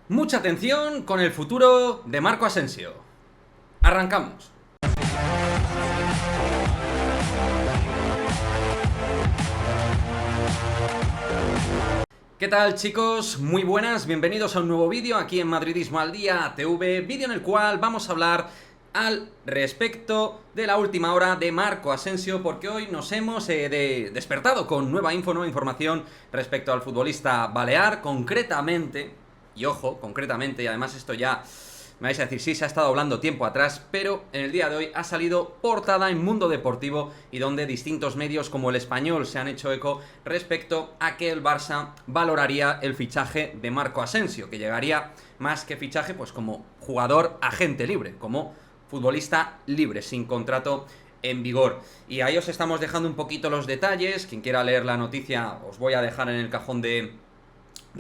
Mucha atención con el futuro de Marco Asensio. Arrancamos. ¿Qué tal, chicos? Muy buenas, bienvenidos a un nuevo vídeo aquí en Madridismo al Día TV, vídeo en el cual vamos a hablar al respecto de la última hora de Marco Asensio, porque hoy nos hemos despertado con nueva información respecto al futbolista balear, concretamente, y ojo, concretamente, y además esto ya me vais a decir, sí, se ha estado hablando tiempo atrás, pero en el día de hoy ha salido portada en Mundo Deportivo y donde distintos medios como El Español se han hecho eco respecto a que el Barça valoraría el fichaje de Marco Asensio, que llegaría más que fichaje, pues como jugador agente libre, como futbolista libre, sin contrato en vigor. Y ahí os estamos dejando un poquito los detalles. Quien quiera leer la noticia, os voy a dejar en el cajón de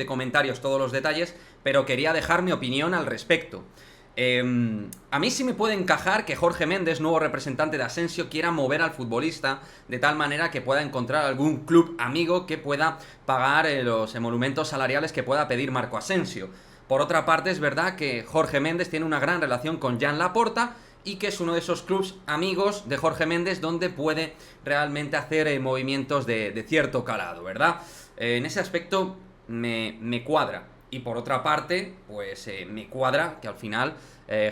comentarios todos los detalles, pero quería dejar mi opinión al respecto. A mí sí me puede encajar que Jorge Méndez, nuevo representante de Asensio, quiera mover al futbolista de tal manera que pueda encontrar algún club amigo que pueda pagar los emolumentos salariales que pueda pedir Marco Asensio. Por otra parte, es verdad que Jorge Méndez tiene una gran relación con Joan Laporta y que es uno de esos clubs amigos de Jorge Méndez donde puede realmente hacer movimientos de cierto calado, ¿verdad? En ese aspecto me cuadra. Y por otra parte, pues me cuadra que al final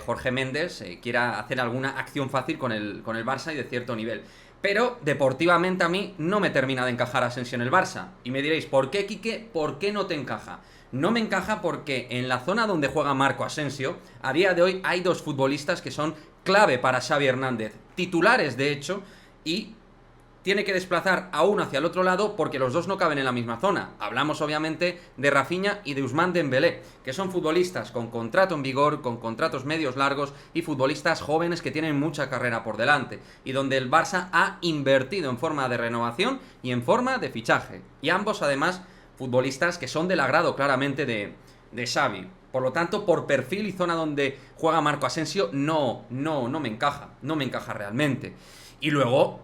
Jorge Méndez quiera hacer alguna acción fácil con el Barça y de cierto nivel. Pero deportivamente a mí no me termina de encajar Asensio en el Barça. Y me diréis, ¿por qué, Quique? ¿Por qué no te encaja? No me encaja porque en la zona donde juega Marco Asensio, a día de hoy hay dos futbolistas que son clave para Xavi Hernández. Titulares, de hecho, y tiene que desplazar a uno hacia el otro lado porque los dos no caben en la misma zona. Hablamos obviamente de Rafinha y de Ousmane Dembélé, que son futbolistas con contrato en vigor, con contratos medios largos y futbolistas jóvenes que tienen mucha carrera por delante y donde el Barça ha invertido en forma de renovación y en forma de fichaje. Y ambos además futbolistas que son del agrado claramente de Xavi. Por lo tanto, por perfil y zona donde juega Marco Asensio no me encaja realmente. Y luego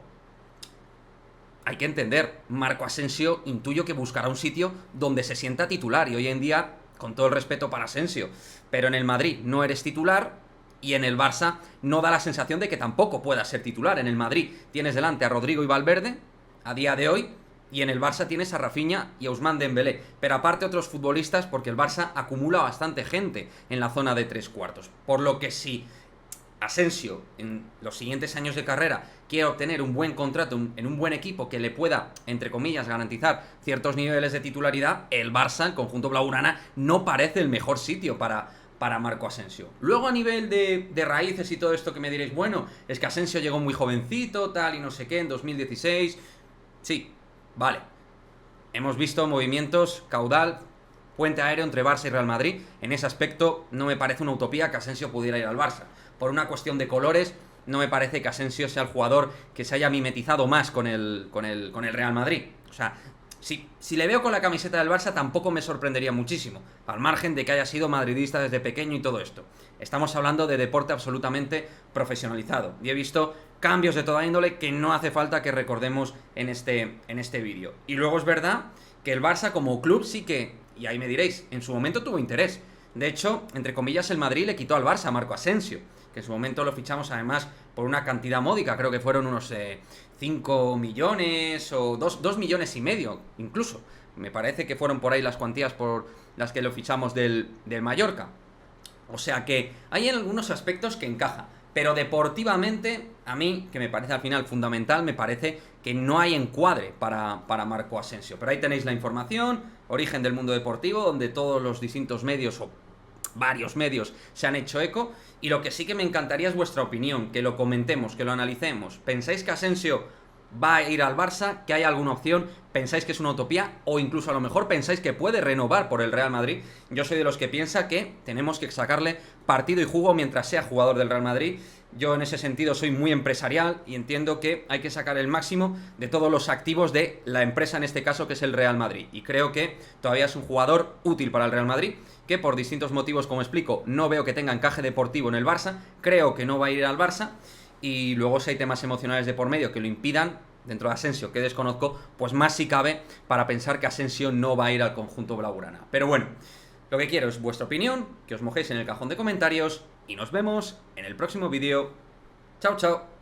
hay que entender, Marco Asensio intuyo que buscará un sitio donde se sienta titular y hoy en día, con todo el respeto para Asensio, pero en el Madrid no eres titular y en el Barça no da la sensación de que tampoco puedas ser titular. En el Madrid tienes delante a Rodrigo y Valverde a día de hoy y en el Barça tienes a Rafinha y a Ousmane Dembélé, pero aparte otros futbolistas porque el Barça acumula bastante gente en la zona de tres cuartos, por lo que sí Asensio en los siguientes años de carrera quiere obtener un buen contrato en un buen equipo que le pueda, entre comillas, garantizar ciertos niveles de titularidad, el Barça, el conjunto blaugrana, no parece el mejor sitio para Marco Asensio. Luego a nivel de raíces y todo esto que me diréis, bueno, es que Asensio llegó muy jovencito, tal y no sé qué, en 2016. Sí, vale. Hemos visto movimientos, caudal, puente aéreo entre Barça y Real Madrid. En ese aspecto no me parece una utopía que Asensio pudiera ir al Barça. Por una cuestión de colores, no me parece que Asensio sea el jugador que se haya mimetizado más con el Real Madrid. O sea, si le veo con la camiseta del Barça tampoco me sorprendería muchísimo, al margen de que haya sido madridista desde pequeño y todo esto. Estamos hablando de deporte absolutamente profesionalizado y he visto cambios de toda índole que no hace falta que recordemos en este vídeo. Y luego es verdad que el Barça como club sí que, y ahí me diréis, en su momento tuvo interés. De hecho, entre comillas, el Madrid le quitó al Barça a Marco Asensio, que en su momento lo fichamos además por una cantidad módica, creo que fueron unos 5 millones o 2 millones y medio, incluso. Me parece que fueron por ahí las cuantías por las que lo fichamos del Mallorca. O sea que hay en algunos aspectos que encaja, pero deportivamente, a mí, que me parece al final fundamental, me parece que no hay encuadre para Marco Asensio. Pero ahí tenéis la información, Origen del Mundo Deportivo, donde todos los distintos medios o varios medios se han hecho eco, y lo que sí que me encantaría es vuestra opinión, que lo comentemos, que lo analicemos. ¿Pensáis que Asensio va a ir al Barça? ¿Que hay alguna opción? ¿Pensáis que es una utopía? O incluso a lo mejor pensáis que puede renovar por el Real Madrid. Yo soy de los que piensa que tenemos que sacarle partido y jugo mientras sea jugador del Real Madrid. Yo en ese sentido soy muy empresarial y entiendo que hay que sacar el máximo de todos los activos de la empresa, en este caso que es el Real Madrid. Y creo que todavía es un jugador útil para el Real Madrid, que por distintos motivos, como explico, no veo que tenga encaje deportivo en el Barça. Creo que no va a ir al Barça. Y luego si hay temas emocionales de por medio que lo impidan, dentro de Asensio, que desconozco, pues más si cabe para pensar que Asensio no va a ir al conjunto blaugrana. Pero bueno, Lo que quiero es vuestra opinión, que os mojéis en el cajón de comentarios y nos vemos en el próximo vídeo. Chao, chao.